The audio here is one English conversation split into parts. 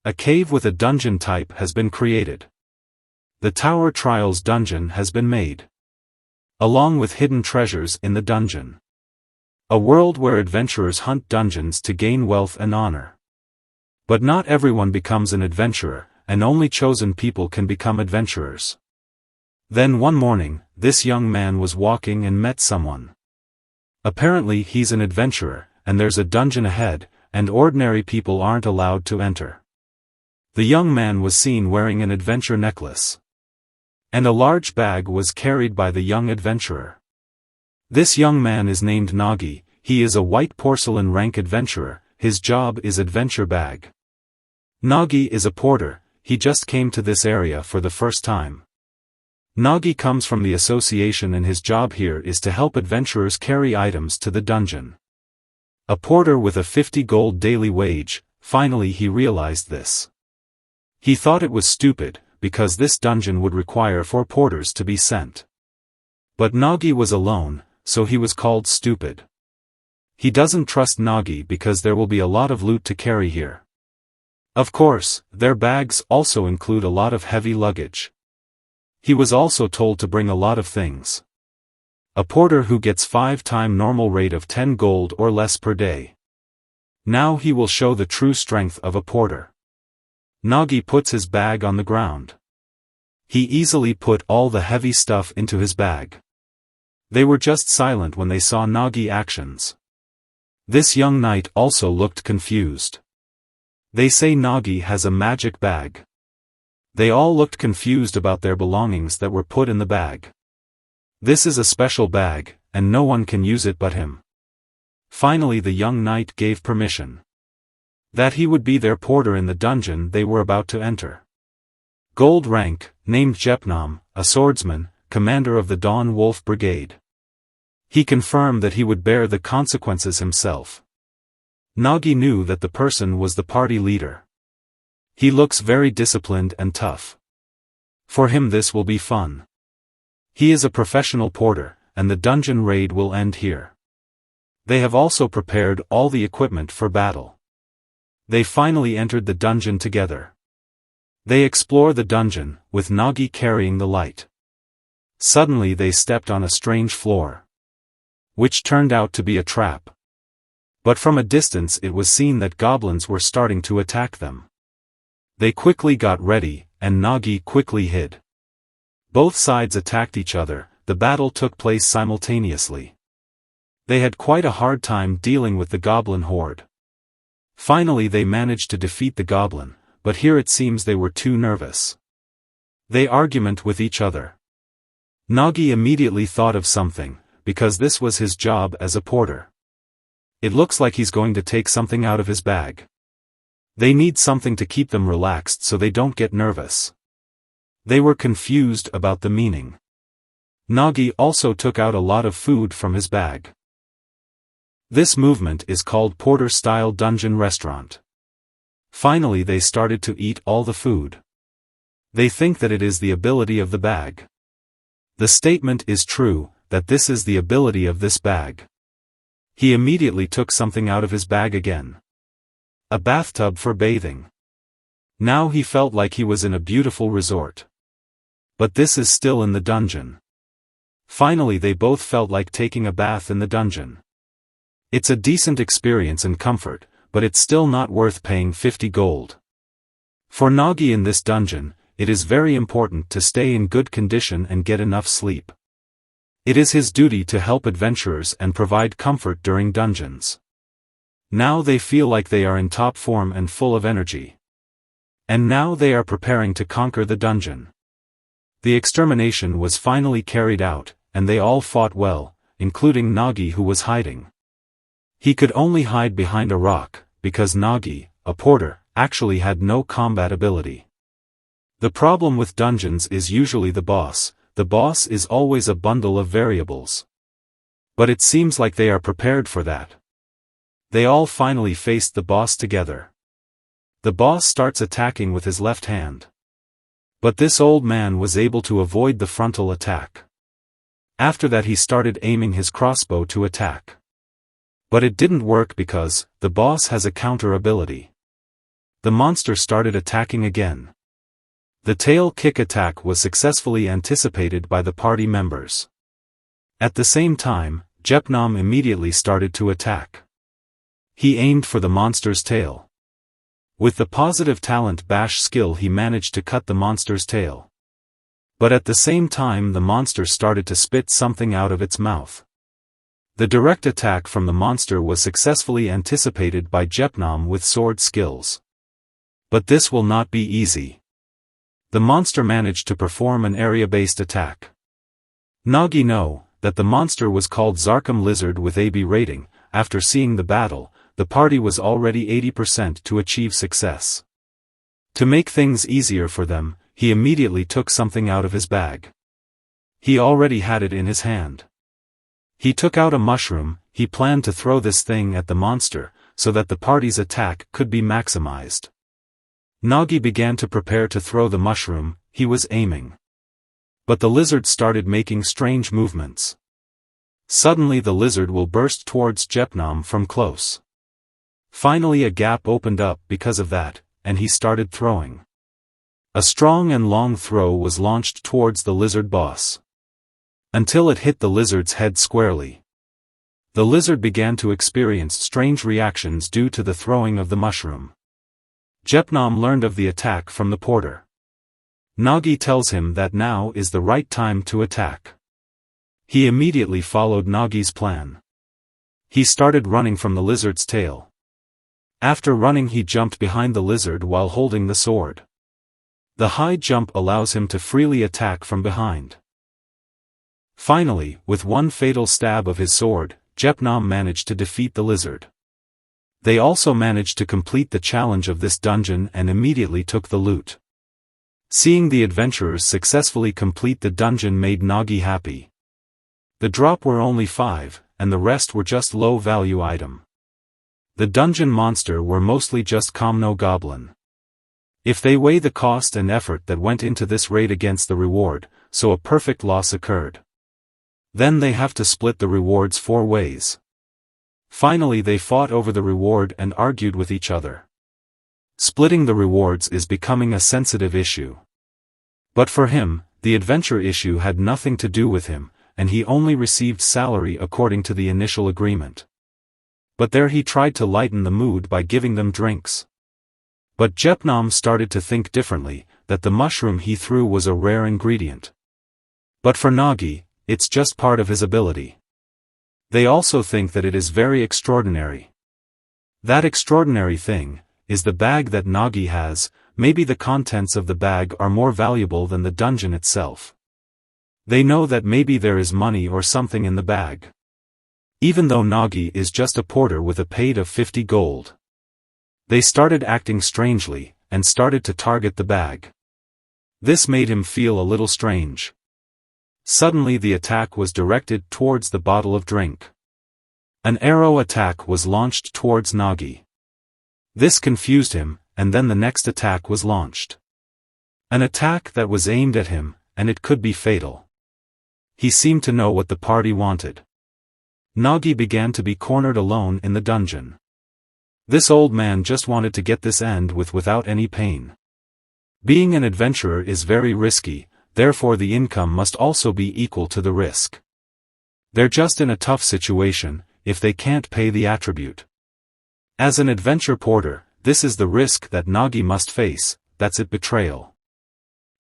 A cave with a dungeon type has been created. The Tower Trials dungeon has been made, along with hidden treasures in the dungeon. A world where adventurers hunt dungeons to gain wealth and honor. But not everyone becomes an adventurer, and only chosen people can become adventurers. Then one morning, this young man was walking and met someone. Apparently he's an adventurer, and there's a dungeon ahead, and ordinary people aren't allowed to enter. The young man was seen wearing an adventure necklace. And a large bag was carried by the young adventurer. This young man is named Nagi. He is a white porcelain rank adventurer. His job is adventure bag. Nagi is a porter. He just came to this area for the first time. Nagi comes from the association and his job here is to help adventurers carry items to the dungeon. A porter with a 50 gold daily wage. Finally he realized this. He thought it was stupid, because this dungeon would require 4 porters to be sent. But Nagi was alone, so he was called stupid. He doesn't trust Nagi because there will be a lot of loot to carry here. Of course, their bags also include a lot of heavy luggage. He was also told to bring a lot of things. A porter who gets 5x normal rate of 10 gold or less per day. Now he will show the true strength of a porter. Nagi puts his bag on the ground. He easily put all the heavy stuff into his bag. They were just silent when they saw Nagi actions. This young knight also looked confused. They say Nagi has a magic bag. They all looked confused about their belongings that were put in the bag. This is a special bag, and no one can use it but him. Finally the young knight gave permission. That he would be their porter in the dungeon they were about to enter. Gold rank, named Jepnam, a swordsman, commander of the Dawn Wolf Brigade. He confirmed that he would bear the consequences himself. Nagi knew that the person was the party leader. He looks very disciplined and tough. For him this will be fun. He is a professional porter, and the dungeon raid will end here. They have also prepared all the equipment for battle. They finally entered the dungeon together. They explore the dungeon, with Nagi carrying the light. Suddenly they stepped on a strange floor, which turned out to be a trap. But from a distance it was seen that goblins were starting to attack them. They quickly got ready, and Nagi quickly hid. Both sides attacked each other. The battle took place simultaneously. They had quite a hard time dealing with the goblin horde. Finally they managed to defeat the goblin, but here it seems they were too nervous. They argued with each other. Nagi immediately thought of something, because this was his job as a porter. It looks like he's going to take something out of his bag. They need something to keep them relaxed so they don't get nervous. They were confused about the meaning. Nagi also took out a lot of food from his bag. This movement is called porter-style dungeon restaurant. Finally they started to eat all the food. They think that it is the ability of the bag. The statement is true, that this is the ability of this bag. He immediately took something out of his bag again. A bathtub for bathing. Now he felt like he was in a beautiful resort. But this is still in the dungeon. Finally they both felt like taking a bath in the dungeon. It's a decent experience and comfort, but it's still not worth paying 50 gold. For Nagi in this dungeon, it is very important to stay in good condition and get enough sleep. It is his duty to help adventurers and provide comfort during dungeons. Now they feel like they are in top form and full of energy. And now they are preparing to conquer the dungeon. The extermination was finally carried out, and they all fought well, including Nagi who was hiding. He could only hide behind a rock, because Nagi, a porter, actually had no combat ability. The problem with dungeons is usually the boss. The boss is always a bundle of variables. But it seems like they are prepared for that. They all finally faced the boss together. The boss starts attacking with his left hand. But this old man was able to avoid the frontal attack. After that he started aiming his crossbow to attack. But it didn't work because the boss has a counter ability. the monster started attacking again. The tail kick attack was successfully anticipated by the party members. At the same time, Jepnam immediately started to attack. He aimed for the monster's tail. With the positive talent bash skill he managed to cut the monster's tail. But at the same time the monster started to spit something out of its mouth. The direct attack from the monster was successfully anticipated by Jepnam with sword skills. But this will not be easy. The monster managed to perform an area-based attack. Nagi know that the monster was called Zarkum Lizard with AB rating. After seeing the battle, the party was already 80% to achieve success. To make things easier for them, he immediately took something out of his bag. He already had it in his hand. He took out a mushroom. He planned to throw this thing at the monster, so that the party's attack could be maximized. Nagi began to prepare to throw the mushroom. He was aiming. But the lizard started making strange movements. Suddenly the lizard will burst towards Jepnam from close. Finally a gap opened up because of that, and he started throwing. A strong and long throw was launched towards the lizard boss. Until it hit the lizard's head squarely. The lizard began to experience strange reactions due to the throwing of the mushroom. Jepnam learned of the attack from the porter. Nagi tells him that now is the right time to attack. He immediately followed Nagi's plan. He started running from the lizard's tail. After running he jumped behind the lizard while holding the sword. The high jump allows him to freely attack from behind. Finally, with one fatal stab of his sword, Jepnam managed to defeat the lizard. They also managed to complete the challenge of this dungeon and immediately took the loot. Seeing the adventurers successfully complete the dungeon made Nagi happy. The drop were only 5, and the rest were just low-value item. The dungeon monster were mostly just Komno Goblin. If they weigh the cost and effort that went into this raid against the reward, so a perfect loss occurred. Then they have to split the rewards 4 ways. Finally they fought over the reward and argued with each other. Splitting the rewards is becoming a sensitive issue. But for him, the adventure issue had nothing to do with him, and he only received salary according to the initial agreement. But there he tried to lighten the mood by giving them drinks. But Jepnam started to think differently, that the mushroom he threw was a rare ingredient. But for Nagi, it's just part of his ability. They also think that it is very extraordinary. That extraordinary thing is the bag that Nagi has. Maybe the contents of the bag are more valuable than the dungeon itself. They know that maybe there is money or something in the bag. Even though Nagi is just a porter with a paid of 50 gold. They started acting strangely, and started to target the bag. This made him feel a little strange. Suddenly the attack was directed towards the bottle of drink. An arrow attack was launched towards Nagi. This confused him, and then the next attack was launched. An attack that was aimed at him, and it could be fatal. He seemed to know what the party wanted. Nagi began to be cornered alone in the dungeon. This old man just wanted to get this end with without any pain. Being an adventurer is very risky, therefore the income must also be equal to the risk. They're just in a tough situation, if they can't pay the attribute. As an adventure porter, this is the risk that Nagi must face, that's it, betrayal.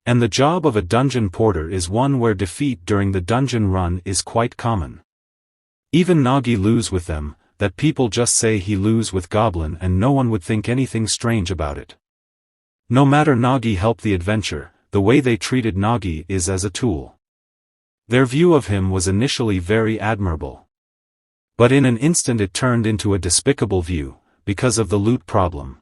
And the job of a dungeon porter is one where defeat during the dungeon run is quite common. Even Nagi lose with them, that people just say he lose with Goblin and no one would think anything strange about it. No matter Nagi helped the adventure, the way they treated Nagi is as a tool. Their view of him was initially very admirable. But in an instant it turned into a despicable view, because of the loot problem.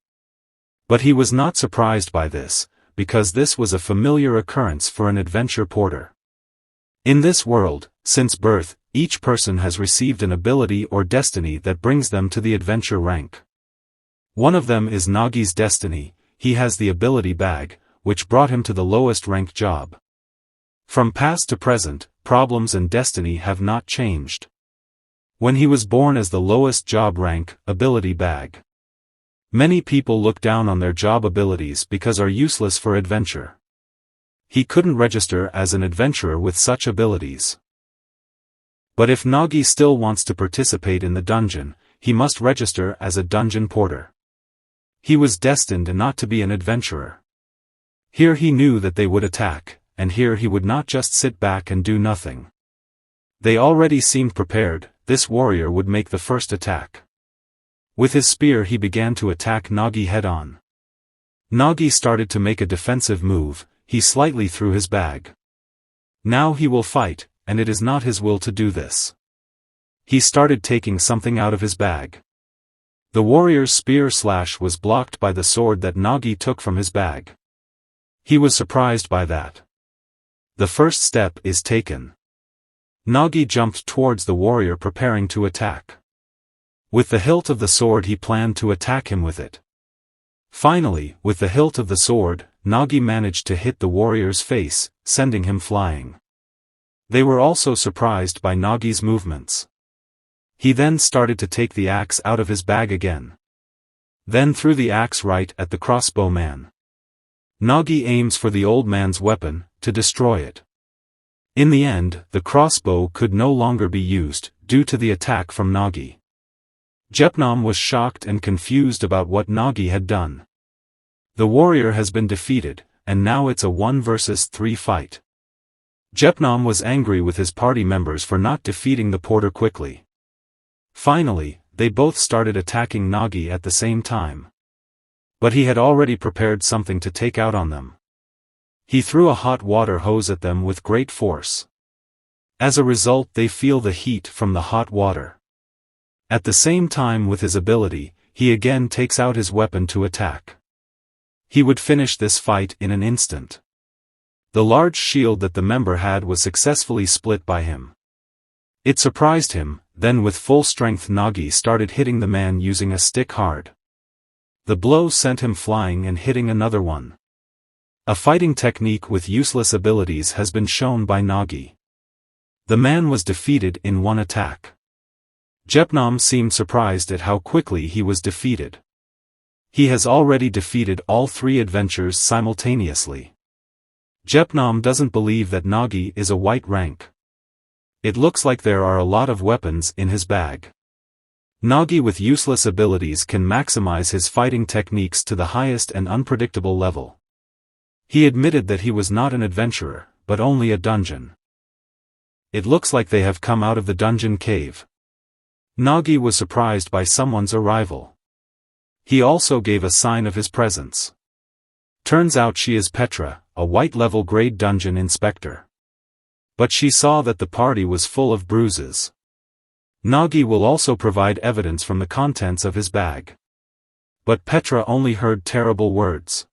But he was not surprised by this, because this was a familiar occurrence for an adventure porter. In this world, since birth, each person has received an ability or destiny that brings them to the adventure rank. One of them is Nagi's destiny. He has the ability bag, which brought him to the lowest ranked job. From past to present, problems and destiny have not changed. When he was born as the lowest job rank, ability bag. Many people look down on their job abilities because are useless for adventure. He couldn't register as an adventurer with such abilities. But if Nagi still wants to participate in the dungeon, he must register as a dungeon porter. He was destined not to be an adventurer. Here he knew that they would attack, and here he would not just sit back and do nothing. They already seemed prepared. This warrior would make the first attack. With his spear he began to attack Nagi head-on. Nagi started to make a defensive move. He slightly threw his bag. Now he will fight, and it is not his will to do this. He started taking something out of his bag. The warrior's spear slash was blocked by the sword that Nagi took from his bag. He was surprised by that. The first step is taken. Nagi jumped towards the warrior preparing to attack. With the hilt of the sword he planned to attack him with it. Finally, with the hilt of the sword, Nagi managed to hit the warrior's face, sending him flying. They were also surprised by Nagi's movements. He then started to take the axe out of his bag again. Then threw the axe right at the crossbow man. Nagi aims for the old man's weapon, to destroy it. In the end, the crossbow could no longer be used, due to the attack from Nagi. Jepnam was shocked and confused about what Nagi had done. The warrior has been defeated, and now it's a 1 versus 3 fight. Jepnam was angry with his party members for not defeating the porter quickly. Finally, they both started attacking Nagi at the same time. But he had already prepared something to take out on them. He threw a hot water hose at them with great force. As a result, they feel the heat from the hot water. At the same time, with his ability, he again takes out his weapon to attack. He would finish this fight in an instant. The large shield that the member had was successfully split by him. It surprised him. Then with full strength Nagi started hitting the man using a stick hard. The blow sent him flying and hitting another one. A fighting technique with useless abilities has been shown by Nagi. The man was defeated in one attack. Jepnam seemed surprised at how quickly he was defeated. He has already defeated all 3 adventurers simultaneously. Jepnam doesn't believe that Nagi is a white rank. It looks like there are a lot of weapons in his bag. Nagi with useless abilities can maximize his fighting techniques to the highest and unpredictable level. He admitted that he was not an adventurer, but only a dungeon. It looks like they have come out of the dungeon cave. Nagi was surprised by someone's arrival. He also gave a sign of his presence. Turns out she is Petra, a white-level grade dungeon inspector. But she saw that the party was full of bruises. Nagi will also provide evidence from the contents of his bag. But Petra only heard terrible words.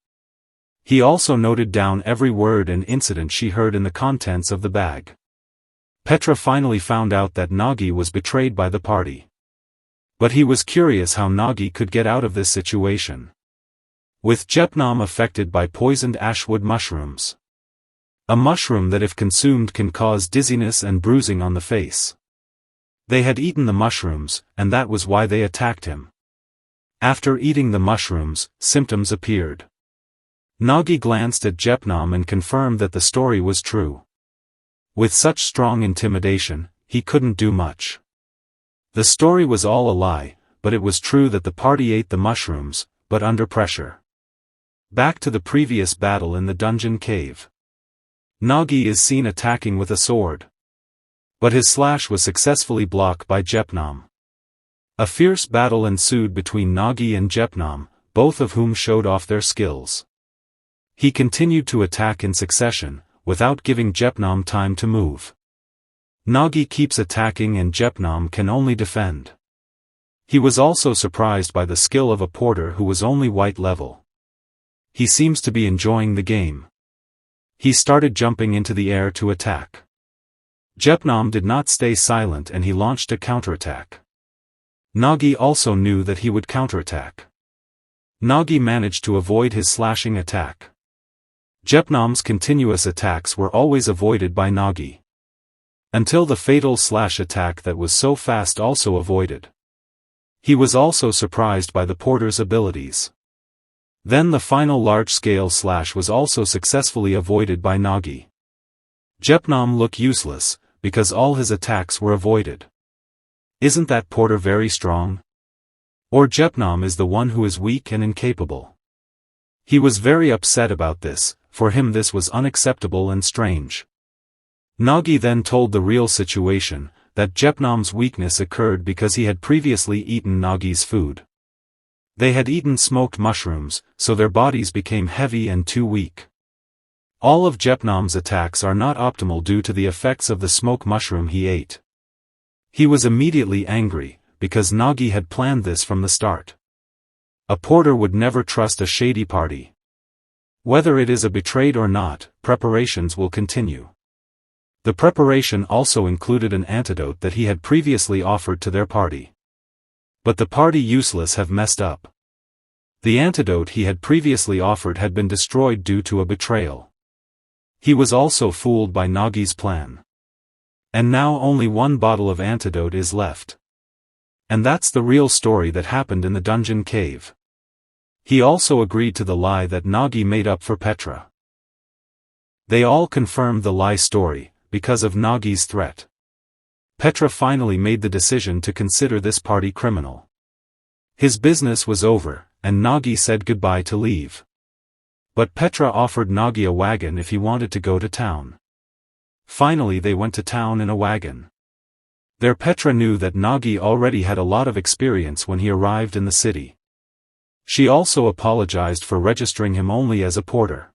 He also noted down every word and incident she heard in the contents of the bag. Petra finally found out that Nagi was betrayed by the party. But he was curious how Nagi could get out of this situation. With Jepnam affected by poisoned ashwood mushrooms. A mushroom that if consumed can cause dizziness and bruising on the face. They had eaten the mushrooms, and that was why they attacked him. After eating the mushrooms, symptoms appeared. Nagi glanced at Jepnam and confirmed that the story was true. With such strong intimidation, he couldn't do much. The story was all a lie, but it was true that the party ate the mushrooms, but under pressure. Back to the previous battle in the dungeon cave. Nagi is seen attacking with a sword. But his slash was successfully blocked by Jepnam. A fierce battle ensued between Nagi and Jepnam, both of whom showed off their skills. He continued to attack in succession, without giving Jepnam time to move. Nagi keeps attacking and Jepnam can only defend. He was also surprised by the skill of a porter who was only white level. He seems to be enjoying the game. He started jumping into the air to attack. Jepnam did not stay silent and he launched a counterattack. Nagi also knew that he would counterattack. Nagi managed to avoid his slashing attack. Jepnam's continuous attacks were always avoided by Nagi. Until the fatal slash attack that was so fast also avoided. He was also surprised by the porter's abilities. Then the final large-scale slash was also successfully avoided by Nagi. Jepnam looked useless, because all his attacks were avoided. Isn't that porter very strong? Or Jepnam is the one who is weak and incapable? He was very upset about this. For him this was unacceptable and strange. Nagi then told the real situation, that Jepnam's weakness occurred because he had previously eaten Nagi's food. They had eaten smoked mushrooms, so their bodies became heavy and too weak. All of Jepnam's attacks are not optimal due to the effects of the smoke mushroom he ate. He was immediately angry, because Nagi had planned this from the start. A porter would never trust a shady party. Whether it is a betrayed or not, preparations will continue. The preparation also included an antidote that he had previously offered to their party. But the party useless have messed up. The antidote he had previously offered had been destroyed due to a betrayal. He was also fooled by Nagi's plan. And now only one bottle of antidote is left. And that's the real story that happened in the dungeon cave. He also agreed to the lie that Nagi made up for Petra. They all confirmed the lie story, because of Nagi's threat. Petra finally made the decision to consider this party criminal. His business was over, and Nagi said goodbye to leave. But Petra offered Nagi a wagon if he wanted to go to town. Finally they went to town in a wagon. There Petra knew that Nagi already had a lot of experience when he arrived in the city. She also apologized for registering him only as a porter.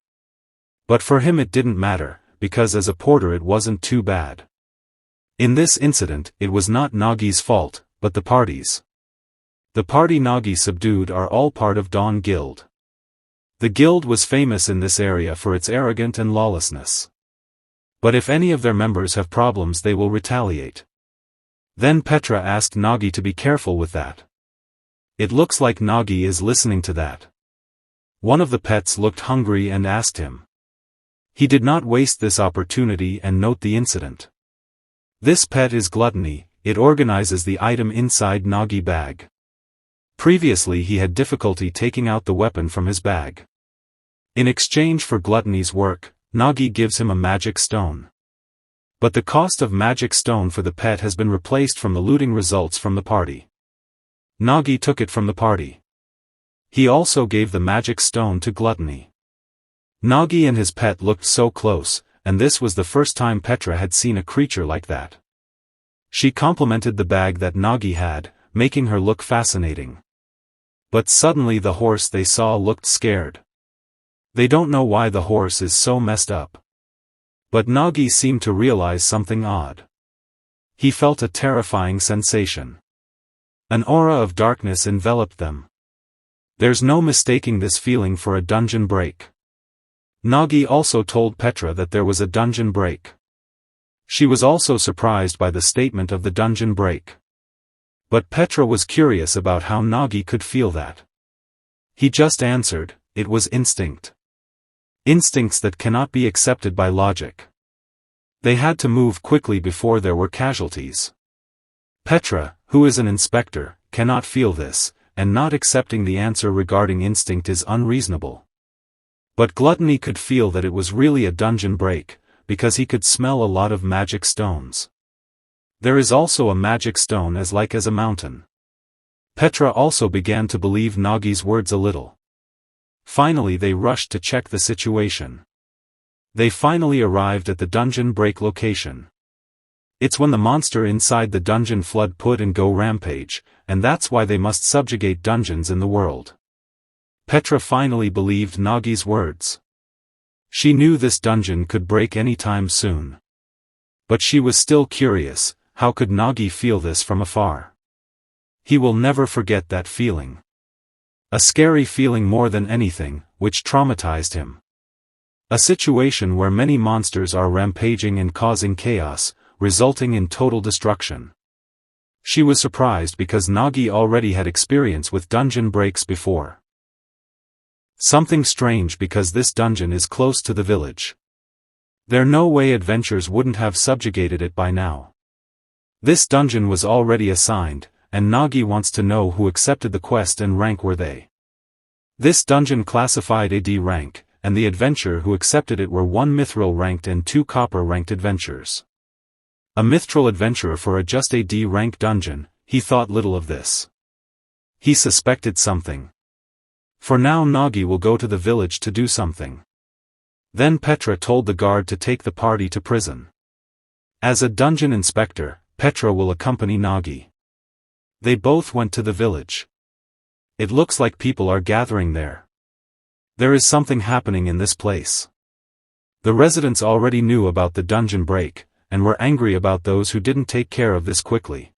But for him it didn't matter, because as a porter it wasn't too bad. In this incident, it was not Nagi's fault, but the party's. The party Nagi subdued are all part of Dawn Guild. The guild was famous in this area for its arrogance and lawlessness. But if any of their members have problems they will retaliate. Then Petra asked Nagi to be careful with that. It looks like Nagi is listening to that. One of the pets looked hungry and asked him. He did not waste this opportunity and note the incident. This pet is gluttony, it organizes the item inside Nagi bag. Previously he had difficulty taking out the weapon from his bag. In exchange for gluttony's work, Nagi gives him a magic stone. But the cost of magic stone for the pet has been replaced from the looting results from the party. Nagi took it from the party. He also gave the magic stone to Gluttony. Nagi and his pet looked so close, and this was the first time Petra had seen a creature like that. She complimented the bag that Nagi had, making her look fascinating. But suddenly the horse they saw looked scared. They don't know why the horse is so messed up. But Nagi seemed to realize something odd. He felt a terrifying sensation. An aura of darkness enveloped them. There's no mistaking this feeling for a dungeon break. Nagi also told Petra that there was a dungeon break. She was also surprised by the statement of the dungeon break. But Petra was curious about how Nagi could feel that. He just answered, it was instinct. Instincts that cannot be accepted by logic. They had to move quickly before there were casualties. Petra, who is an inspector, cannot feel this, and not accepting the answer regarding instinct is unreasonable. But Gluttony could feel that it was really a dungeon break, because he could smell a lot of magic stones. There is also a magic stone as like as a mountain. Petra also began to believe Nagi's words a little. Finally they rushed to check the situation. They finally arrived at the dungeon break location. It's when the monster inside the dungeon flood put and go rampage, and that's why they must subjugate dungeons in the world. Petra finally believed Nagi's words. She knew this dungeon could break any time soon. But she was still curious, how could Nagi feel this from afar? He will never forget that feeling. A scary feeling more than anything, which traumatized him. A situation where many monsters are rampaging and causing chaos, resulting in total destruction. She was surprised because Nagi already had experience with dungeon breaks before. Something strange because this dungeon is close to the village. There no way adventurers wouldn't have subjugated it by now. This dungeon was already assigned, and Nagi wants to know who accepted the quest and rank were they. This dungeon classified a D rank, and the adventurer who accepted it were 1 mithril ranked and 2 copper ranked adventurers. A mithril adventurer for a just a D rank dungeon, he thought little of this. He suspected something. For now Nagi will go to the village to do something. Then Petra told the guard to take the party to prison. As a dungeon inspector, Petra will accompany Nagi. They both went to the village. It looks like people are gathering there. There is something happening in this place. The residents already knew about the dungeon break, and were angry about those who didn't take care of this quickly.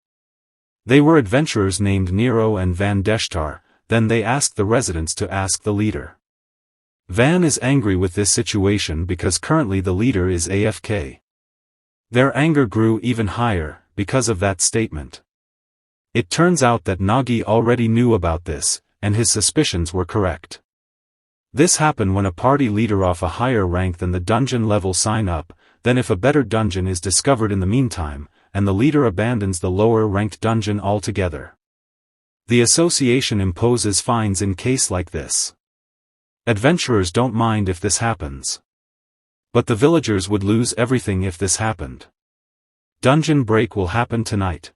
They were adventurers named Nero and Van Deshtar. Then they asked the residents to ask the leader. Van is angry with this situation because currently the leader is AFK. Their anger grew even higher, because of that statement. It turns out that Nagi already knew about this, and his suspicions were correct. This happened when a party leader of a higher rank than the dungeon level sign up, then if a better dungeon is discovered in the meantime, and the leader abandons the lower ranked dungeon altogether. The association imposes fines in case like this. Adventurers don't mind if this happens. But the villagers would lose everything if this happened. Dungeon break will happen tonight.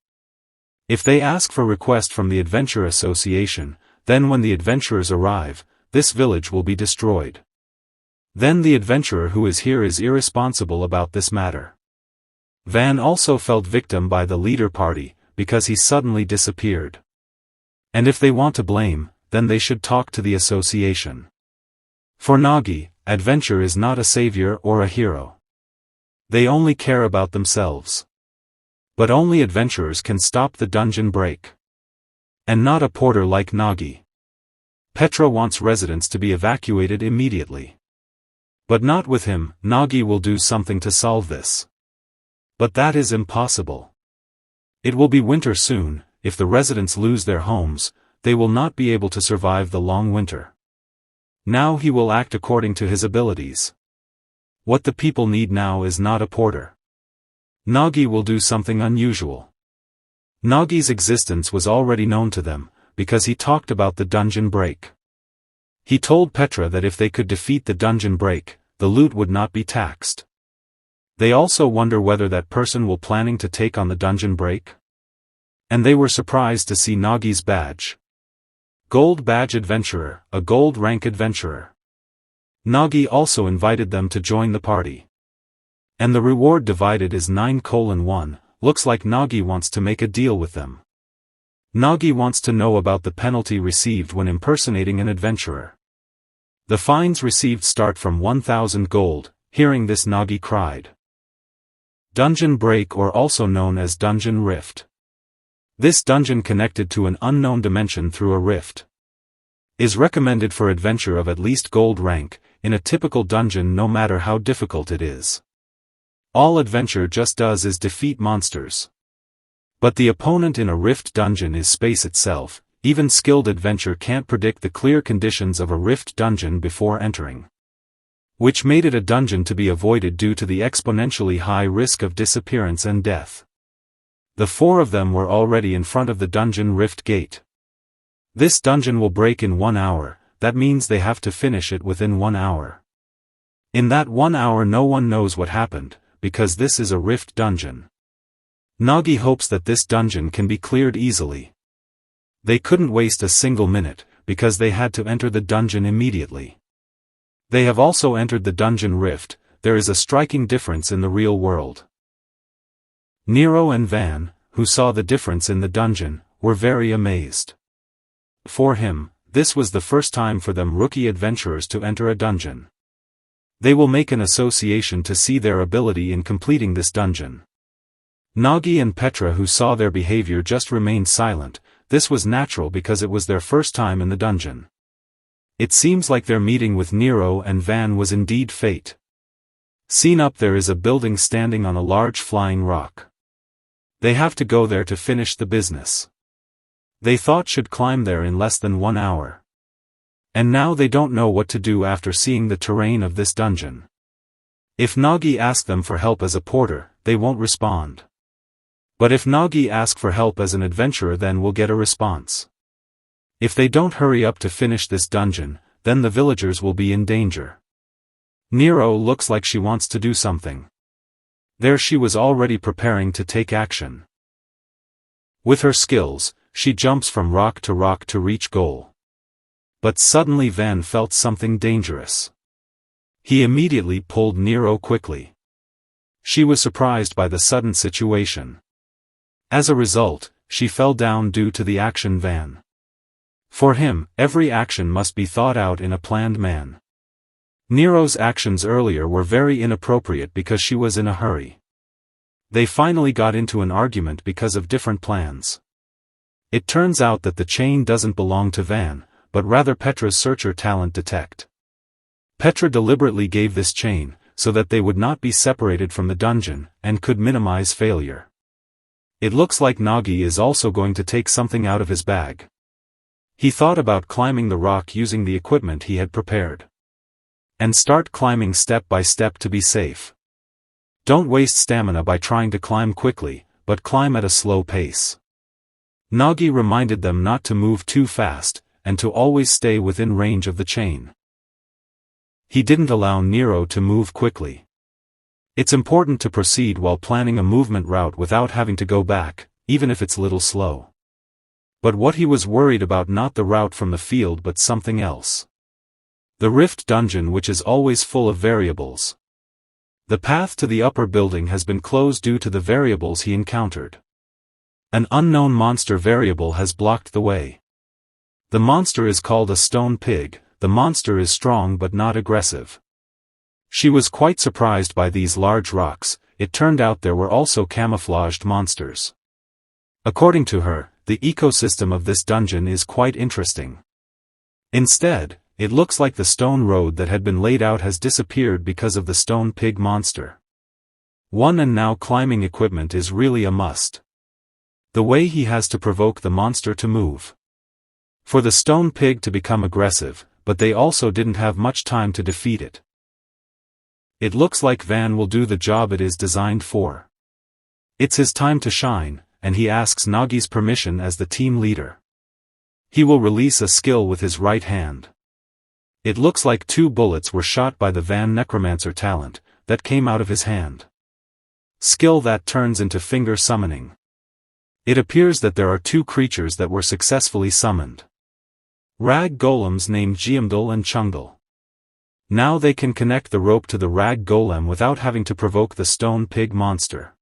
If they ask for request from the Adventure Association, then when the adventurers arrive, this village will be destroyed. Then the adventurer who is here is irresponsible about this matter. Van also felt victim by the leader party, because he suddenly disappeared. And if they want to blame, then they should talk to the association. For Nagi, adventure is not a savior or a hero. They only care about themselves. But only adventurers can stop the dungeon break. And not a porter like Nagi. Petra wants residents to be evacuated immediately. But not with him. Nagi will do something to solve this. But that is impossible. It will be winter soon. If the residents lose their homes, they will not be able to survive the long winter. Now he will act according to his abilities. What the people need now is not a porter. Nagi will do something unusual. Nagi's existence was already known to them, because he talked about the dungeon break. He told Petra that if they could defeat the dungeon break, the loot would not be taxed. They also wonder whether that person will planning to take on the dungeon break. And they were surprised to see Nagi's badge. Gold Badge Adventurer, a gold rank adventurer. Nagi also invited them to join the party. And the reward divided is 9:1, looks like Nagi wants to make a deal with them. Nagi wants to know about the penalty received when impersonating an adventurer. The fines received start from 1,000 gold, hearing this Nagi cried. Dungeon break, or also known as dungeon rift. This dungeon connected to an unknown dimension through a rift. Is recommended for adventure of at least gold rank, in a typical dungeon no matter how difficult it is. All adventure just does is defeat monsters. But the opponent in a rift dungeon is space itself. Even skilled adventure can't predict the clear conditions of a rift dungeon before entering. Which made it a dungeon to be avoided due to the exponentially high risk of disappearance and death. The 4 of them were already in front of the dungeon rift gate. This dungeon will break in 1 hour, that means they have to finish it within 1 hour. In that 1 hour no one knows what happened, because this is a rift dungeon. Nagi hopes that this dungeon can be cleared easily. They couldn't waste a single minute, because they had to enter the dungeon immediately. They have also entered the dungeon rift. There is a striking difference in the real world. Nero and Van, who saw the difference in the dungeon, were very amazed. For him, this was the first time for them rookie adventurers to enter a dungeon. They will make an association to see their ability in completing this dungeon. Nagi and Petra, who saw their behavior, just remained silent. This was natural because it was their first time in the dungeon. It seems like their meeting with Nero and Van was indeed fate. Seen up there is a building standing on a large flying rock. They have to go there to finish the business. They thought should climb there in less than 1 hour. And now they don't know what to do after seeing the terrain of this dungeon. If Nagi asks them for help as a porter, they won't respond. But if Nagi ask for help as an adventurer, then we'll get a response. If they don't hurry up to finish this dungeon, then the villagers will be in danger. Nero looks like she wants to do something. There she was already preparing to take action. With her skills, she jumps from rock to reach goal. But suddenly Van felt something dangerous. He immediately pulled Nero quickly. She was surprised by the sudden situation. As a result, she fell down due to the action Van. For him, every action must be thought out in a planned manner. Nero's actions earlier were very inappropriate because she was in a hurry. They finally got into an argument because of different plans. It turns out that the chain doesn't belong to Van, but rather Petra's searcher talent detect. Petra deliberately gave this chain, so that they would not be separated from the dungeon, and could minimize failure. It looks like Nagi is also going to take something out of his bag. He thought about climbing the rock using the equipment he had prepared. And start climbing step by step to be safe. Don't waste stamina by trying to climb quickly, but climb at a slow pace. Nagi reminded them not to move too fast, and to always stay within range of the chain. He didn't allow Nero to move quickly. It's important to proceed while planning a movement route without having to go back, even if it's a little slow. But what he was worried about, not the route from the field but something else. The Rift dungeon, which is always full of variables. The path to the upper building has been closed due to the variables he encountered. An unknown monster variable has blocked the way. The monster is called a stone pig. The monster is strong but not aggressive. She was quite surprised by these large rocks. It turned out there were also camouflaged monsters. According to her, the ecosystem of this dungeon is quite interesting. Instead, it looks like the stone road that had been laid out has disappeared because of the stone pig monster. And now climbing equipment is really a must. The way he has to provoke the monster to move. For the stone pig to become aggressive, but they also didn't have much time to defeat it. It looks like Van will do the job it is designed for. It's his time to shine, and he asks Nagi's permission as the team leader. He will release a skill with his right hand. It looks like 2 bullets were shot by the Van necromancer talent, that came out of his hand. Skill that turns into finger summoning. It appears that there are 2 creatures that were successfully summoned. Rag golems named Geomdal and Chungdal. Now they can connect the rope to the rag golem without having to provoke the stone pig monster.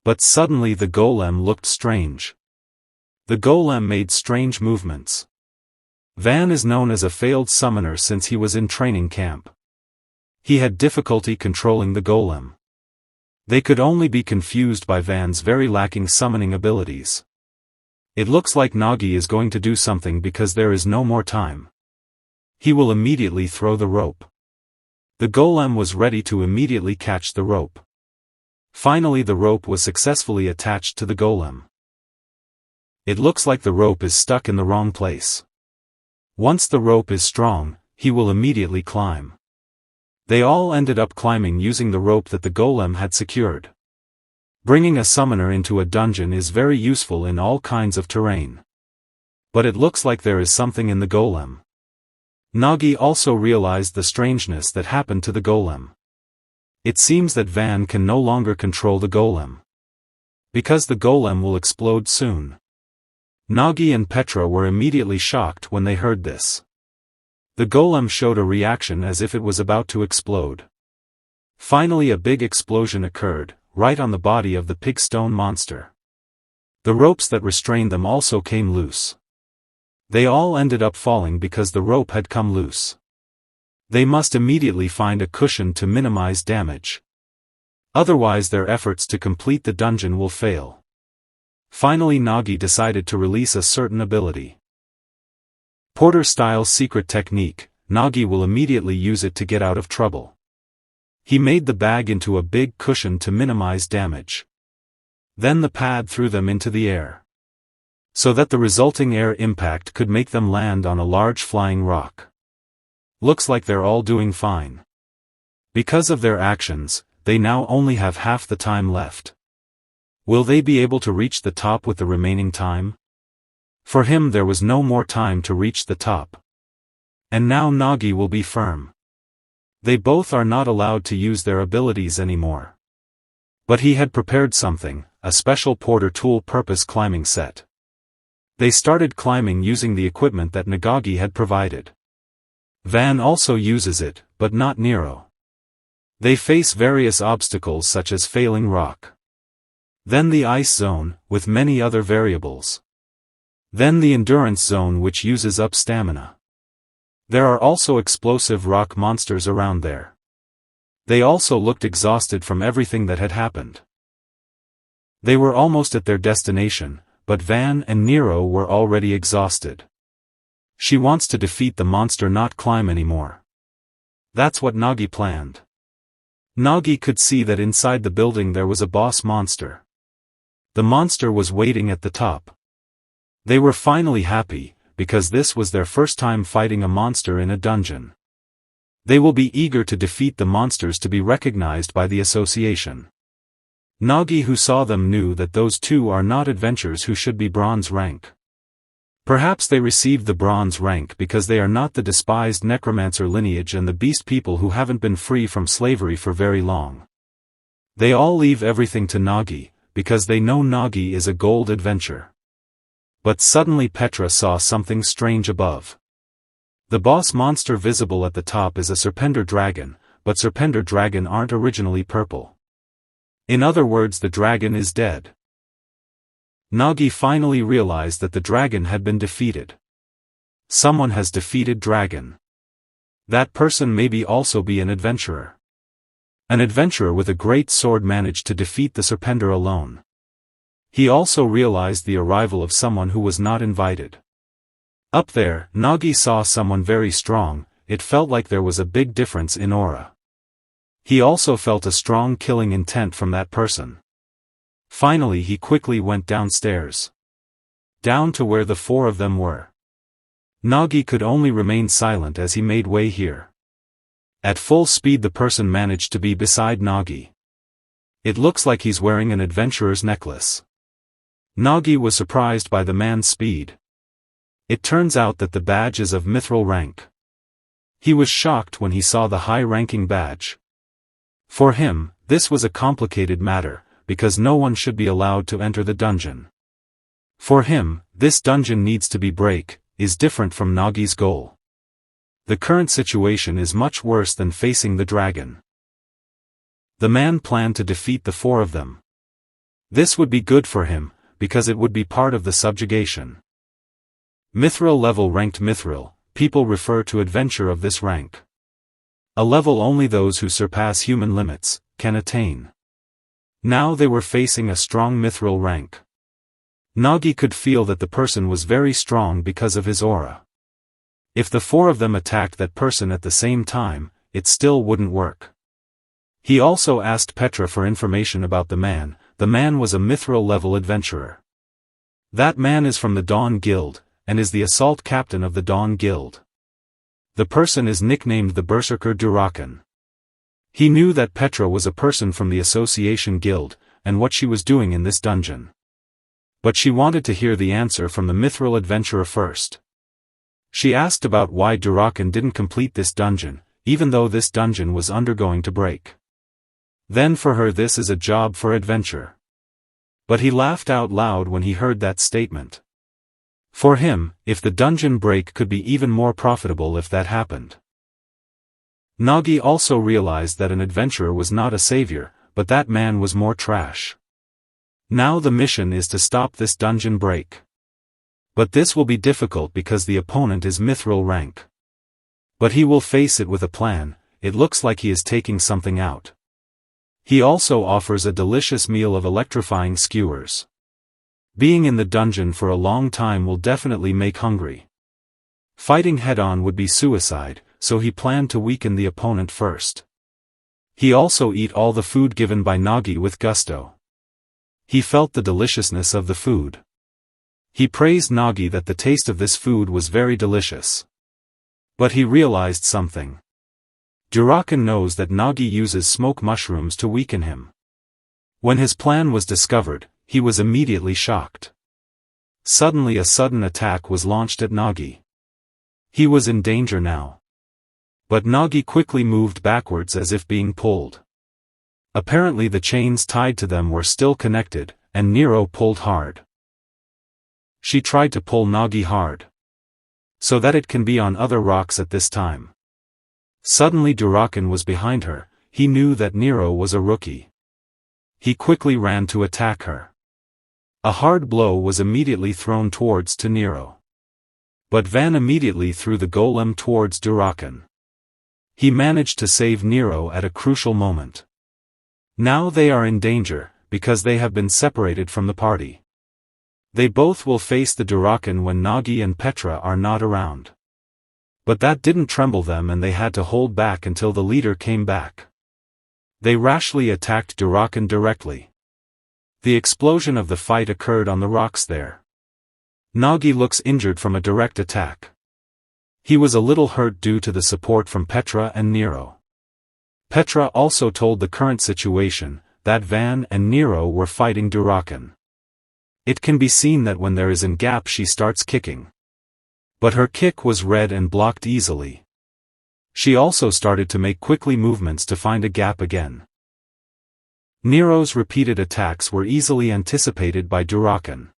But suddenly the golem looked strange. The golem made strange movements. Van is known as a failed summoner since he was in training camp. He had difficulty controlling the golem. They could only be confused by Van's very lacking summoning abilities. It looks like Nagi is going to do something because there is no more time. He will immediately throw the rope. The golem was ready to immediately catch the rope. Finally the rope was successfully attached to the golem. It looks like the rope is stuck in the wrong place. Once the rope is strong, he will immediately climb. They all ended up climbing using the rope that the golem had secured. Bringing a summoner into a dungeon is very useful in all kinds of terrain. But it looks like there is something in the golem. Nagi also realized the strangeness that happened to the golem. It seems that Van can no longer control the golem. Because the golem will explode soon. Nagi and Petra were immediately shocked when they heard this. The golem showed a reaction as if it was about to explode. Finally a big explosion occurred, right on the body of the pig stone monster. The ropes that restrained them also came loose. They all ended up falling because the rope had come loose. They must immediately find a cushion to minimize damage. Otherwise their efforts to complete the dungeon will fail. Finally Nagi decided to release a certain ability. Porter-style secret technique, Nagi will immediately use it to get out of trouble. He made the bag into a big cushion to minimize damage. Then the pad threw them into the air. So that the resulting air impact could make them land on a large flying rock. Looks like they're all doing fine. Because of their actions, they now only have half the time left. Will they be able to reach the top with the remaining time? For him there was no more time to reach the top. And now Nagi will be firm. They both are not allowed to use their abilities anymore. But he had prepared something, a special porter tool purpose climbing set. They started climbing using the equipment that Nagagi had provided. Van also uses it, but not Nero. They face various obstacles such as failing rock. Then the ice zone, with many other variables. Then the endurance zone which uses up stamina. There are also explosive rock monsters around there. They also looked exhausted from everything that had happened. They were almost at their destination, but Van and Nero were already exhausted. She wants to defeat the monster, not climb anymore. That's what Nagi planned. Nagi could see that inside the building there was a boss monster. The monster was waiting at the top. They were finally happy, because this was their first time fighting a monster in a dungeon. They will be eager to defeat the monsters to be recognized by the association. Nagi, who saw them, knew that those two are not adventurers who should be bronze rank. Perhaps they received the bronze rank because they are not the despised necromancer lineage and the beast people who haven't been free from slavery for very long. They all leave everything to Nagi, because they know Nagi is a gold adventure. But suddenly Petra saw something strange above. The boss monster visible at the top is a Serpenter dragon, but Serpenter dragon aren't originally purple. In other words, the dragon is dead. Nagi finally realized that the dragon had been defeated. Someone has defeated dragon. That person maybe also be an adventurer. An adventurer with a great sword managed to defeat the Serpenter alone. He also realized the arrival of someone who was not invited. Up there, Nagi saw someone very strong. It felt like there was a big difference in aura. He also felt a strong killing intent from that person. Finally he quickly went downstairs. Down to where the four of them were. Nagi could only remain silent as he made way here. At full speed the person managed to be beside Nagi. It looks like he's wearing an adventurer's necklace. Nagi was surprised by the man's speed. It turns out that the badge is of mithril rank. He was shocked when he saw the high-ranking badge. For him, this was a complicated matter, because no one should be allowed to enter the dungeon. For him, this dungeon needs to be is different from Nagi's goal. The current situation is much worse than facing the dragon. The man planned to defeat the four of them. This would be good for him, because it would be part of the subjugation. Mithril level ranked mithril, people refer to adventure of this rank. A level only those who surpass human limits can attain. Now they were facing a strong mithril rank. Nagi could feel that the person was very strong because of his aura. If the four of them attacked that person at the same time, it still wouldn't work. He also asked Petra for information about the man. The man was a mithril level adventurer. That man is from the Dawn Guild, and is the assault captain of the Dawn Guild. The person is nicknamed the Berserker Durakan. He knew that Petra was a person from the Association Guild, and what she was doing in this dungeon. But she wanted to hear the answer from the mithril adventurer first. She asked about why Durakan didn't complete this dungeon, even though this dungeon was undergoing to break. Then for her this is a job for adventure. But he laughed out loud when he heard that statement. For him, if the dungeon break could be even more profitable if that happened. Nagi also realized that an adventurer was not a savior, but that man was more trash. Now the mission is to stop this dungeon break. But this will be difficult because the opponent is mithril rank. But he will face it with a plan. It looks like he is taking something out. He also offers a delicious meal of electrifying skewers. Being in the dungeon for a long time will definitely make hungry. Fighting head-on would be suicide, so he planned to weaken the opponent first. He also eat all the food given by Nagi with gusto. He felt the deliciousness of the food. He praised Nagi that the taste of this food was very delicious. But he realized something. Durakan knows that Nagi uses smoke mushrooms to weaken him. When his plan was discovered, he was immediately shocked. Suddenly a sudden attack was launched at Nagi. He was in danger now. But Nagi quickly moved backwards as if being pulled. Apparently the chains tied to them were still connected, and Nero pulled hard. She tried to pull Nagi hard, so that it can be on other rocks at this time. Suddenly Durakan was behind her. He knew that Nero was a rookie. He quickly ran to attack her. A hard blow was immediately thrown towards to Nero. But Van immediately threw the golem towards Durakan. He managed to save Nero at a crucial moment. Now they are in danger, because they have been separated from the party. They both will face the Durakan when Nagi and Petra are not around. But that didn't tremble them and they had to hold back until the leader came back. They rashly attacked Durakan directly. The explosion of the fight occurred on the rocks there. Nagi looks injured from a direct attack. He was a little hurt due to the support from Petra and Nero. Petra also told the current situation, that Van and Nero were fighting Durakan. It can be seen that when there is a gap she starts kicking. But her kick was red and blocked easily. She also started to make quickly movements to find a gap again. Nero's repeated attacks were easily anticipated by Durakan.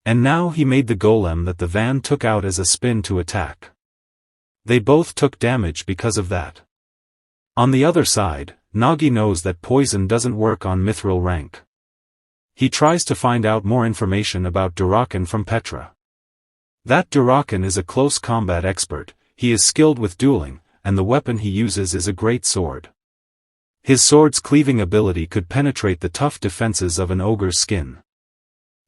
And now he made the golem that the Van took out as a spin to attack. They both took damage because of that. On the other side, Nagi knows that poison doesn't work on mithril rank. He tries to find out more information about Durakan from Petra. That Durakan is a close combat expert, he is skilled with dueling, and the weapon he uses is a great sword. His sword's cleaving ability could penetrate the tough defenses of an ogre's skin.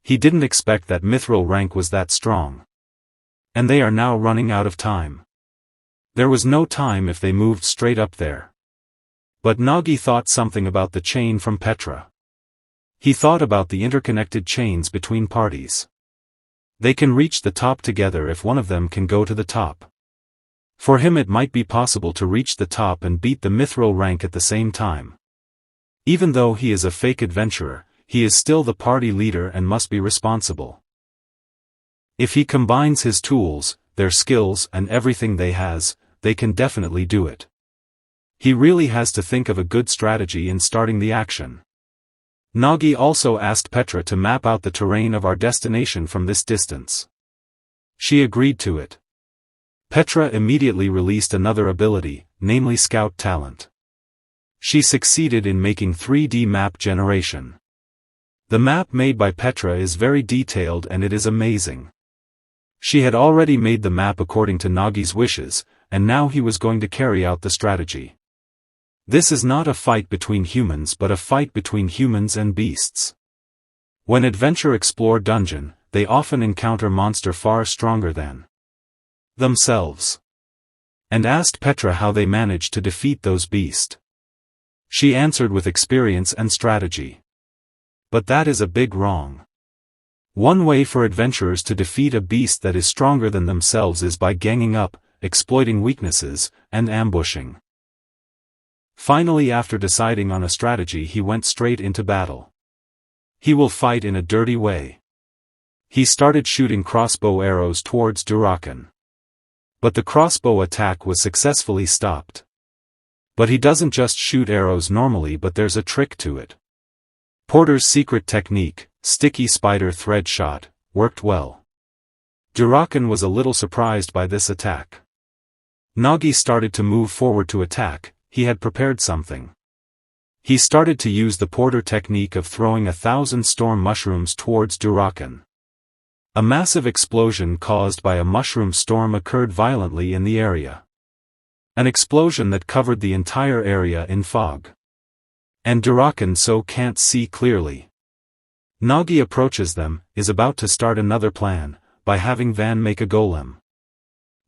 He didn't expect that mithril rank was that strong. And they are now running out of time. There was no time if they moved straight up there. But Nagi thought something about the chain from Petra. He thought about the interconnected chains between parties. They can reach the top together if one of them can go to the top. For him it might be possible to reach the top and beat the mithril rank at the same time. Even though he is a fake adventurer, he is still the party leader and must be responsible. If he combines his tools, their skills and everything they can definitely do it. He really has to think of a good strategy in starting the action. Nagi also asked Petra to map out the terrain of our destination from this distance. She agreed to it. Petra immediately released another ability, namely Scout Talent. She succeeded in making 3D map generation. The map made by Petra is very detailed and it is amazing. She had already made the map according to Nagi's wishes, and now he was going to carry out the strategy. This is not a fight between humans but a fight between humans and beasts. When adventure explore dungeon, they often encounter monster far stronger than themselves. And asked Petra how they managed to defeat those beasts. She answered with experience and strategy. But that is a big wrong. One way for adventurers to defeat a beast that is stronger than themselves is by ganging up, exploiting weaknesses, and ambushing. Finally, after deciding on a strategy, he went straight into battle. He will fight in a dirty way. He started shooting crossbow arrows towards Durakan. But the crossbow attack was successfully stopped. But he doesn't just shoot arrows normally, but there's a trick to it. Porter's secret technique, sticky spider thread shot, worked well. Durakan was a little surprised by this attack. Nagi started to move forward to attack. He had prepared something. He started to use the Porter technique of throwing 1,000 storm mushrooms towards Durakan. A massive explosion caused by a mushroom storm occurred violently in the area. An explosion that covered the entire area in fog. And Durakan so can't see clearly. Nagi approaches them, is about to start another plan, by having Van make a golem.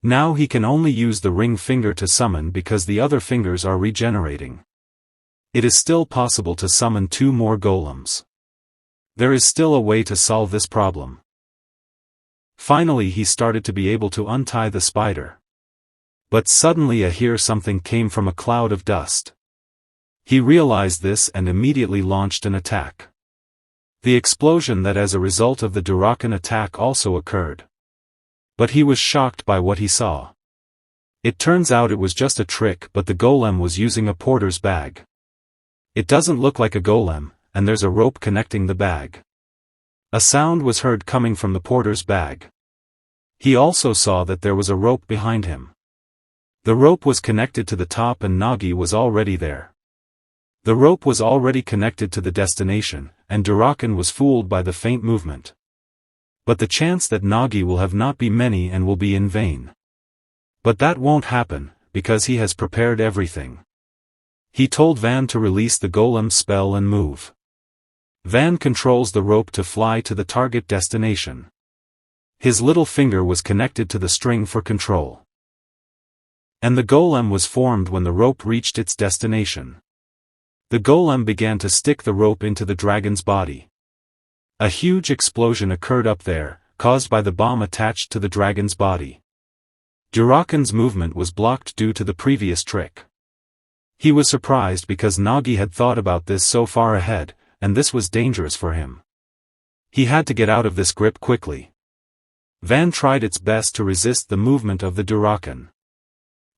Now he can only use the ring finger to summon because the other fingers are regenerating. It is still possible to summon 2 more golems. There is still a way to solve this problem. Finally he started to be able to untie the spider. But suddenly something came from a cloud of dust. He realized this and immediately launched an attack. The explosion that as a result of the Durakan attack also occurred. But he was shocked by what he saw. It turns out it was just a trick, but the golem was using a porter's bag. It doesn't look like a golem, and there's a rope connecting the bag. A sound was heard coming from the porter's bag. He also saw that there was a rope behind him. The rope was connected to the top and Nagi was already there. The rope was already connected to the destination, and Durakan was fooled by the faint movement. But the chance that Nagi will have not be many and will be in vain. But that won't happen, because he has prepared everything. He told Van to release the golem spell and move. Van controls the rope to fly to the target destination. His little finger was connected to the string for control. And the golem was formed when the rope reached its destination. The golem began to stick the rope into the dragon's body. A huge explosion occurred up there, caused by the bomb attached to the dragon's body. Durakan's movement was blocked due to the previous trick. He was surprised because Nagi had thought about this so far ahead, and this was dangerous for him. He had to get out of this grip quickly. Van tried its best to resist the movement of the Durakan.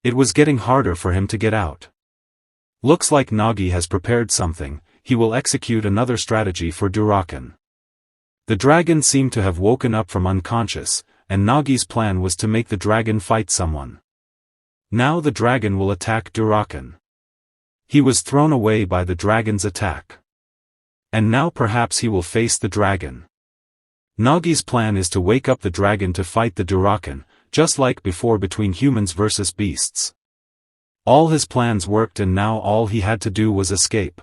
It was getting harder for him to get out. Looks like Nagi has prepared something. He will execute another strategy for Durakan. The dragon seemed to have woken up from unconscious, and Nagi's plan was to make the dragon fight someone. Now the dragon will attack Durakan. He was thrown away by the dragon's attack. And now perhaps he will face the dragon. Nagi's plan is to wake up the dragon to fight the Durakan, just like before between humans versus beasts. All his plans worked and now all he had to do was escape.